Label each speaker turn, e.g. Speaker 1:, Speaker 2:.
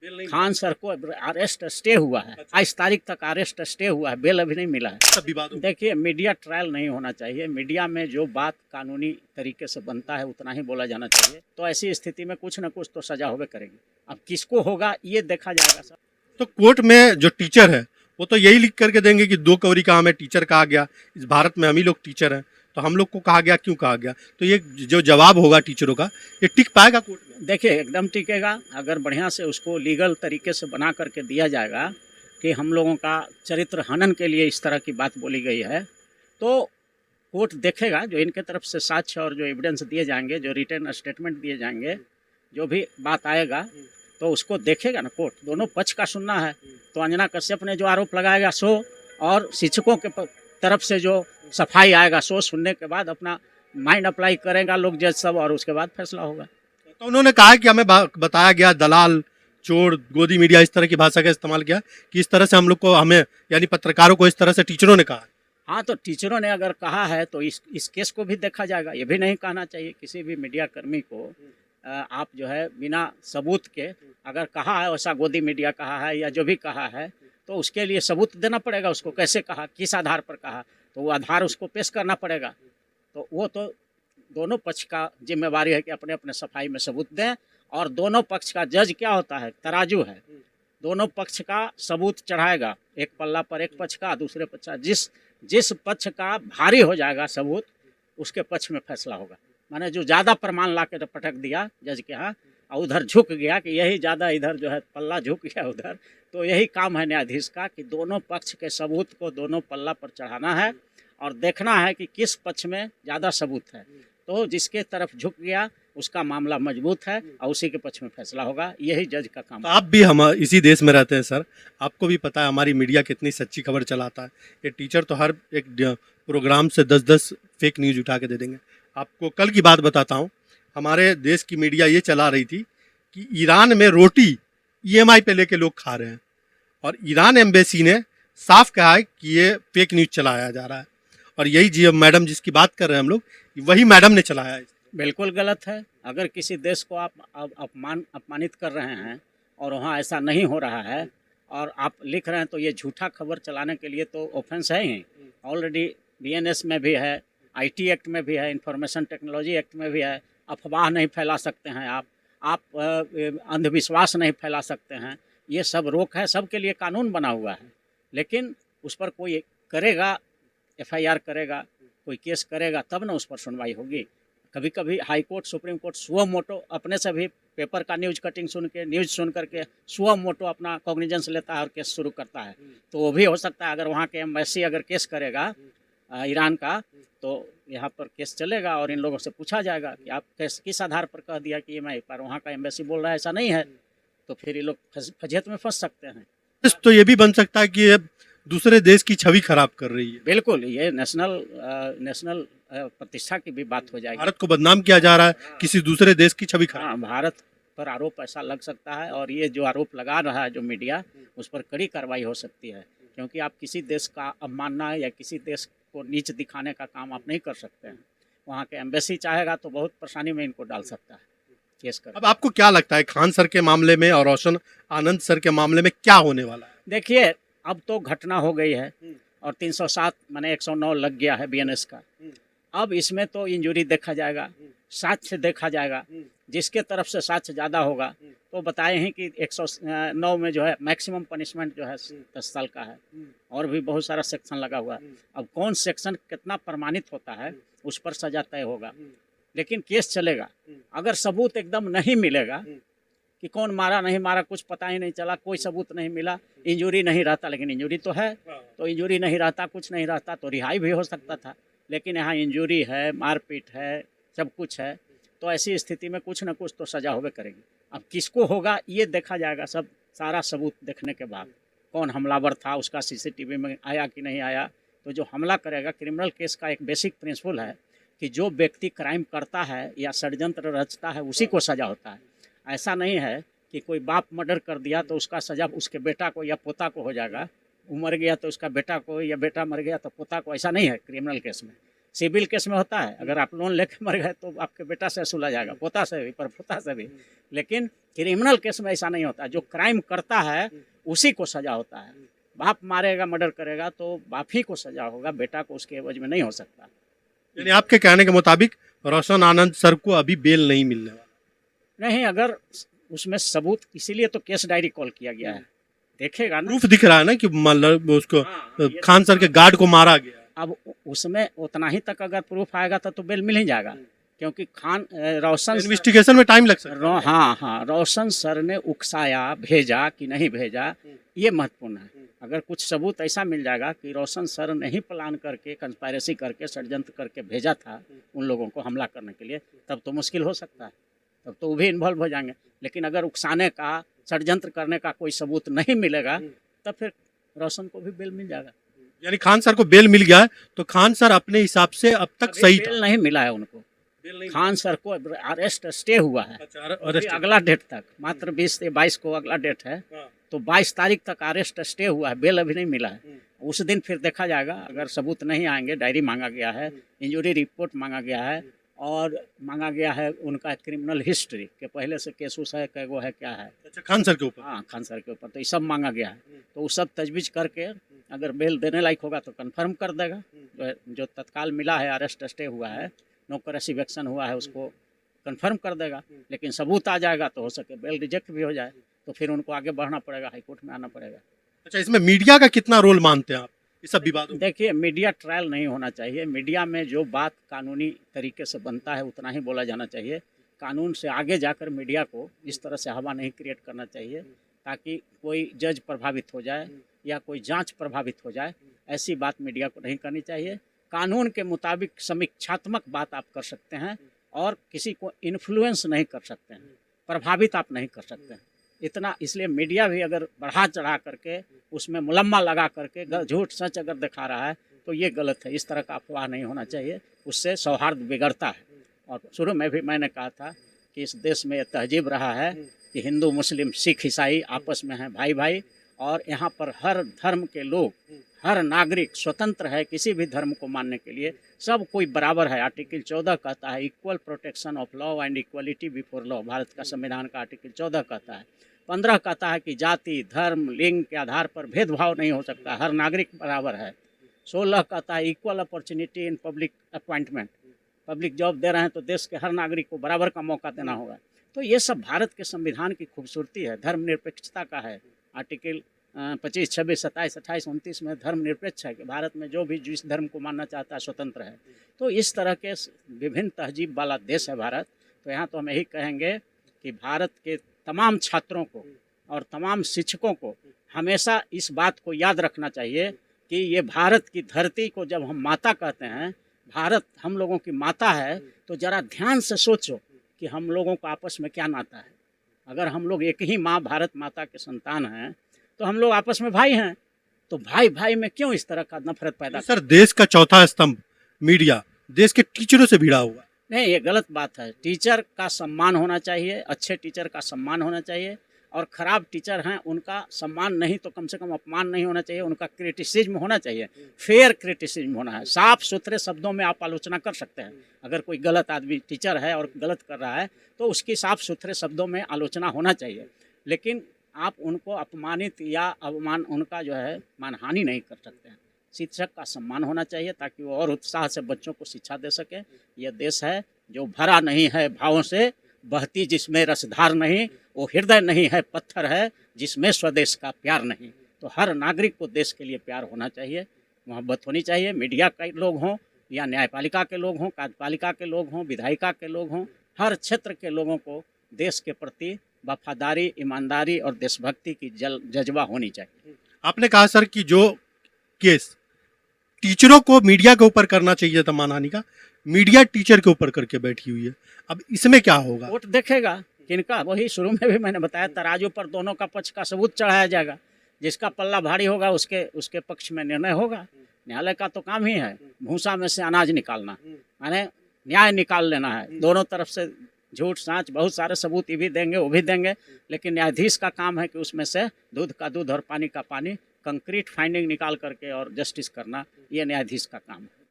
Speaker 1: Khan sir को arrest stay हुआ है, 22 तारीख तक अरेस्ट स्टे हुआ है, बेल अभी नहीं मिला है।
Speaker 2: सब विवाद हो।
Speaker 1: देखिए, मीडिया ट्रायल नहीं होना चाहिए। मीडिया में जो बात कानूनी तरीके से बनता है उतना ही बोला जाना चाहिए। तो ऐसी स्थिति में कुछ न कुछ तो सजा होवे करेगी। अब किसको होगा ये देखा जाएगा सर।
Speaker 2: तो कोर्ट में जो टीचर है वो तो यही लिख करके देंगे कि 2 कवरी का हमें टीचर कहा गया, इस भारत में हम ही लोग टीचर हैं, तो हम लोग को कहा गया, क्यों कहा गया? तो ये जो जवाब होगा टीचरों का, ये टिक पाएगा कोर्ट में?
Speaker 1: देखिए, एकदम टिकेगा अगर बढ़िया से उसको लीगल तरीके से बना करके दिया जाएगा कि हम लोगों का चरित्र हनन के लिए इस तरह की बात बोली गई है, तो कोर्ट देखेगा जो इनके तरफ से साक्ष्य और जो एविडेंस दिए जाएंगे, जो रिटन स्टेटमेंट दिए जाएंगे, जो भी बात आएगा तो उसको देखेगा ना कोर्ट। दोनों पक्ष का सुनना है। तो अंजना कश्यप ने जो आरोप लगाएगा सो, और शिक्षकों के तरफ से जो सफाई आएगा सो सुनने के बाद अपना माइंड अप्लाई करेगा लोग जज सब, और उसके बाद फैसला होगा।
Speaker 2: तो उन्होंने कहा कि हमें बताया गया दलाल, चोर, गोदी मीडिया, इस तरह की भाषा का इस्तेमाल किया कि इस तरह से हम लोग को, हमें यानी पत्रकारों को इस तरह से टीचरों ने कहा।
Speaker 1: हाँ, तो टीचरों ने अगर कहा है तो इस केस को भी देखा जाएगा। ये भी नहीं कहना चाहिए किसी भी मीडिया कर्मी को आप जो है बिना सबूत के, अगर कहा है वैसा गोदी मीडिया कहा है या जो भी कहा है, तो उसके लिए सबूत देना पड़ेगा उसको। कैसे कहा, किस आधार पर कहा, तो वो आधार उसको पेश करना पड़ेगा। तो वो तो दोनों पक्ष का जिम्मेवारी है कि अपने अपने सफाई में सबूत दें। और दोनों पक्ष का जज क्या होता है, तराजू है। दोनों पक्ष का सबूत चढ़ाएगा, एक पल्ला पर एक पक्ष का, दूसरे पक्ष का। जिस पक्ष का भारी हो जाएगा सबूत, उसके पक्ष में फैसला होगा। माने जो ज़्यादा प्रमाण ला के पटक दिया जज के यहाँ, और उधर झुक गया कि यही ज़्यादा, इधर जो है पल्ला झुक गया उधर, तो यही काम है न्यायाधीश का कि दोनों पक्ष के सबूत को दोनों पल्ला पर चढ़ाना है और देखना है कि किस पक्ष में ज़्यादा सबूत है। तो जिसके तरफ झुक गया उसका मामला मजबूत है और उसी के पक्ष में फैसला होगा। यही जज का काम।
Speaker 2: तो आप भी हम इसी देश में रहते हैं सर, आपको भी पता है हमारी मीडिया कितनी सच्ची खबर चलाता है। ये टीचर तो हर एक प्रोग्राम से 10-10 फेक न्यूज़ उठा के दे देंगे। आपको कल की बात बताता हूँ, हमारे देश की मीडिया ये चला रही थी कि ईरान में रोटी EMI पे लेके लोग खा रहे हैं, और ईरान एम्बेसी ने साफ कहा है कि ये फेक न्यूज़ चलाया जा रहा है। और यही जी मैडम जिसकी बात कर रहे हैं हम लोग, वही मैडम ने चलाया है।
Speaker 1: बिल्कुल गलत है। अगर किसी देश को आप अपमानित कर रहे हैं और वहाँ ऐसा नहीं हो रहा है और आप लिख रहे हैं, तो ये झूठा खबर चलाने के लिए तो ऑफेंस है ही। ऑलरेडी BNS में भी है, IT एक्ट में भी है, इंफॉर्मेशन टेक्नोलॉजी एक्ट में भी है। अफवाह नहीं फैला सकते हैं आप अंधविश्वास नहीं फैला सकते हैं। ये सब रोक है, सबके लिए कानून बना हुआ है। लेकिन उस पर कोई करेगा, FIR करेगा, कोई केस करेगा, तब ना उस पर सुनवाई होगी। कभी कभी high court, supreme court suo motu अपने से भी पेपर का न्यूज़ कटिंग न्यूज़ सुन करके सुओ मोटो अपना कॉग्निजेंस लेता है और केस शुरू करता है। तो वो भी हो सकता है, अगर वहाँ के एम्बेसी अगर केस करेगा ईरान का, तो यहाँ पर केस चलेगा और इन लोगों से पूछा जाएगा कि आप केस किस आधार पर कह दिया कि EMI पर। वहाँ का एम्बेसी बोल रहा है ऐसा नहीं है, तो फिर ये लोग फजीहत में फंस सकते हैं।
Speaker 2: तो ये भी बन सकता है कि ये दूसरे देश की छवि खराब कर रही है।
Speaker 1: बिल्कुल, ये नेशनल प्रतिष्ठा की भी बात हो जाएगी।
Speaker 2: भारत को बदनाम किया जा रहा है, किसी दूसरे देश की छवि खराब।
Speaker 1: हाँ, भारत पर आरोप ऐसा लग सकता है, और ये जो आरोप लगा रहा है जो मीडिया, उस पर कड़ी कार्रवाई हो सकती है। क्योंकि आप किसी देश का अवमानना या किसी देश को नीच दिखाने का काम आप नहीं कर सकते हैं। वहाँ के एम्बेसी चाहेगा तो बहुत परेशानी में इनको डाल सकता है केस कर।
Speaker 2: अब आपको क्या लगता है खान सर के मामले में और रोशन आनंद सर के मामले में क्या होने वाला है?
Speaker 1: देखिए, अब तो घटना हो गई है और 307 माने 109 लग गया है BNS का। अब इसमें तो इंजुरी देखा जाएगा, साक्ष्य देखा जाएगा। जिसके तरफ से साक्ष्य ज़्यादा होगा, तो बताए हैं कि 109 में जो है मैक्सिमम पनिशमेंट जो है 10 साल का है, और भी बहुत सारा सेक्शन लगा हुआ है। अब कौन सेक्शन कितना प्रमाणित होता है उस पर सजा तय होगा। लेकिन केस चलेगा। अगर सबूत एकदम नहीं मिलेगा कि कौन मारा नहीं मारा, कुछ पता ही नहीं चला, कोई सबूत नहीं मिला, इंजुरी नहीं रहता, लेकिन इंजुरी तो है, तो इंजुरी नहीं रहता, कुछ नहीं रहता, तो रिहाई भी हो सकता था। लेकिन यहाँ इंजुरी है, मारपीट है, सब कुछ है, तो ऐसी स्थिति में कुछ न कुछ तो सजा होवे करेगी। अब किसको होगा ये देखा जाएगा, सब सारा सबूत देखने के बाद। कौन हमलावर था, उसका CCTV में आया कि नहीं आया। तो जो हमला करेगा, क्रिमिनल केस का एक बेसिक प्रिंसिपल है कि जो व्यक्ति क्राइम करता है या षड्यंत्र रचता है उसी को सजा होता है। ऐसा नहीं है कि कोई बाप मर्डर कर दिया तो उसका सजा उसके बेटा को या पोता को हो जाएगा, वो मर गया तो उसका बेटा को, या बेटा मर गया तो पोता को, ऐसा नहीं है क्रिमिनल केस में। सिविल केस में होता है, अगर आप लोन लेके मर गए तो आपके बेटा से वसूला जाएगा, पोता से भी, परपोता से भी। लेकिन क्रिमिनल केस में ऐसा नहीं होता। जो क्राइम करता है उसी को सजा होता है। बाप मारेगा, मर्डर करेगा तो बाप ही को सजा होगा, बेटा को उसके एवज में नहीं हो सकता।
Speaker 2: यानी आपके कहने के मुताबिक रोशन आनंद सर को अभी बेल नहीं मिलने वाला?
Speaker 1: नहीं, अगर उसमें सबूत, इसीलिए तो केस डायरी कॉल किया गया है, देखेगा ना।
Speaker 2: प्रूफ दिख रहा है ना कि मतलब उसको
Speaker 1: हाँ, ये
Speaker 2: खान सर के गार्ड को मारा गया।
Speaker 1: अब उसमें उतना ही तक अगर प्रूफ आएगा तो बेल मिल ही जाएगा, क्योंकि रोशन
Speaker 2: इन्वेस्टिगेशन में टाइम लग सकता है।
Speaker 1: हाँ, रोशन सर ने उकसाया, भेजा कि नहीं भेजा, ये महत्वपूर्ण है। अगर कुछ सबूत ऐसा मिल जाएगा कि रोशन सर ने ही प्लान करके, कंस्पायरेसी करके, षड्यंत्र करके भेजा था उन लोगों को हमला करने के लिए, तब तो मुश्किल हो सकता है, तब तो वो भी इन्वॉल्व हो जाएंगे। लेकिन अगर उकसाने का, षड्यंत्र करने का कोई सबूत नहीं मिलेगा, तब फिर रोशन को भी बेल मिल जाएगा।
Speaker 2: यानी खान सर को बेल मिल गया है, तो खान सर अपने हिसाब से अब तक सही था।
Speaker 1: बेल नहीं मिला है उनको। खान सर को अरेस्ट स्टे हुआ है।
Speaker 2: अच्छा,
Speaker 1: अभी अगला डेट तक, मात्र 20 से 22 को अगला डेट है, तो 22 तारीख तक अरेस्ट स्टे हुआ है, बेल अभी नहीं मिला है। उस दिन फिर देखा जाएगा, अगर सबूत नहीं आएंगे, डायरी मांगा गया है, इंजरी रिपोर्ट मांगा गया है, और मांगा गया है उनका क्रिमिनल हिस्ट्री के पहले से केस उस है, कैगो है, क्या है।
Speaker 2: अच्छा, खान सर के ऊपर?
Speaker 1: हाँ, खान सर के ऊपर तो ये सब मांगा गया है। तो वो सब तजवीज़ करके अगर बेल देने लायक होगा तो कंफर्म कर देगा। जो तत्काल मिला है, अरेस्ट स्टे हुआ है, नो करेसिव एक्शन हुआ है, उसको कंफर्म कर देगा। लेकिन सबूत आ जाएगा तो हो सके बेल रिजेक्ट भी हो जाए, तो फिर उनको आगे बढ़ना पड़ेगा, हाईकोर्ट में आना पड़ेगा।
Speaker 2: अच्छा, इसमें मीडिया का कितना रोल मानते हैं आप इस सब विवादों में?
Speaker 1: देखिए, मीडिया ट्रायल नहीं होना चाहिए। मीडिया में जो बात कानूनी तरीके से बनता है उतना ही बोला जाना चाहिए। कानून से आगे जाकर मीडिया को इस तरह से हवा नहीं क्रिएट करना चाहिए, ताकि कोई जज प्रभावित हो जाए या कोई जांच प्रभावित हो जाए, ऐसी बात मीडिया को नहीं करनी चाहिए। कानून के मुताबिक समीक्षात्मक बात आप कर सकते हैं, और किसी को इन्फ्लुएंस नहीं कर सकते हैं, प्रभावित आप नहीं कर सकते हैं। इतना इसलिए मीडिया भी अगर बढ़ा चढ़ा करके उसमें मुलम्मा लगा करके झूठ सच अगर दिखा रहा है तो ये गलत है। इस तरह का अफवाह नहीं होना चाहिए, उससे सौहार्द बिगड़ता है। और शुरू में भी मैंने कहा था कि इस देश में ये तहजीब रहा है कि हिंदू, मुस्लिम, सिख, ईसाई आपस में हैं भाई भाई, और यहाँ पर हर धर्म के लोग, हर नागरिक स्वतंत्र है किसी भी धर्म को मानने के लिए, सब कोई बराबर है। आर्टिकल 14 कहता है equal protection of law and equality before law, Bharat का संविधान का आर्टिकल 14 कहता है। 15 कहता है कि जाति, धर्म, लिंग के आधार पर भेदभाव नहीं हो सकता, हर नागरिक बराबर है। 16 कहता है equal opportunity in public appointment, public job दे रहे हैं तो देश के हर नागरिक को बराबर का मौका देना होगा। तो ये सब भारत के संविधान की खूबसूरती है, धर्मनिरपेक्षता का है। आर्टिकल 25, 26, 27, 28, 29 में धर्मनिरपेक्ष है कि भारत में जो भी जिस धर्म को मानना चाहता है स्वतंत्र है। तो इस तरह के विभिन्न तहजीब वाला देश है भारत। तो यहाँ तो हम यही कहेंगे कि भारत के तमाम छात्रों को और तमाम शिक्षकों को हमेशा इस बात को याद रखना चाहिए कि ये भारत की धरती को जब हम माता कहते हैं, भारत हम लोगों की माता है, तो ज़रा ध्यान से सोचो कि हम लोगों का आपस में क्या नाता है। अगर हम लोग एक ही माँ भारत माता के संतान हैं तो हम लोग आपस में भाई हैं, तो भाई भाई में क्यों इस तरह का नफरत पैदा?
Speaker 2: सर, देश का चौथा स्तंभ मीडिया देश के टीचरों से भिड़ा हुआ।
Speaker 1: नहीं, ये गलत बात है। टीचर का सम्मान होना चाहिए, अच्छे टीचर का सम्मान होना चाहिए, और ख़राब टीचर हैं उनका सम्मान नहीं तो कम से कम अपमान नहीं होना चाहिए, उनका क्रिटिसिज्म होना चाहिए, फेयर क्रिटिसिज्म होना है। साफ सुथरे शब्दों में आप आलोचना कर सकते हैं। अगर कोई गलत आदमी टीचर है और गलत कर रहा है तो उसकी साफ सुथरे शब्दों में आलोचना होना चाहिए, लेकिन आप उनको अपमानित या अवमान, उनका जो है मानहानि नहीं कर सकते हैं। शिक्षक का सम्मान होना चाहिए ताकि वो और उत्साह से बच्चों को शिक्षा दे सके। यह देश है जो भरा नहीं है भावों से, बहती जिसमें रसधार नहीं, वो हृदय नहीं है पत्थर है जिसमें स्वदेश का प्यार नहीं। तो हर नागरिक को देश के लिए प्यार होना चाहिए, मोहब्बत होनी चाहिए। मीडिया के लोग हों या न्यायपालिका के लोग हों, कार्यपालिका के लोग हों, विधायिका के लोग हों, हर क्षेत्र के लोगों को देश के प्रति वफादारी, ईमानदारी और देशभक्ति की जज्बा होनी चाहिए।
Speaker 2: आपने कहा सर कि जो केस टीचरों को मीडिया के ऊपर करना चाहिए था मानहानि का, मीडिया टीचर के ऊपर करके बैठी हुई है। अब इसमें क्या होगा?
Speaker 1: कोर्ट देखेगा किनका। वही शुरू में भी मैंने बताया, तराजू पर दोनों का पक्ष का सबूत चढ़ाया जाएगा। जिसका पल्ला भारी होगा उसके पक्ष में निर्णय होगा। न्यायालय का तो काम ही है भूसा में से अनाज निकालना, माने न्याय निकाल लेना है। दोनों तरफ से झूठ साँच बहुत सारे सबूत ये भी देंगे वो भी देंगे, लेकिन न्यायाधीश का काम है कि उसमें से दूध का दूध और पानी का पानी, कंक्रीट फाइंडिंग निकाल करके और जस्टिस करना, ये न्यायाधीश का काम है।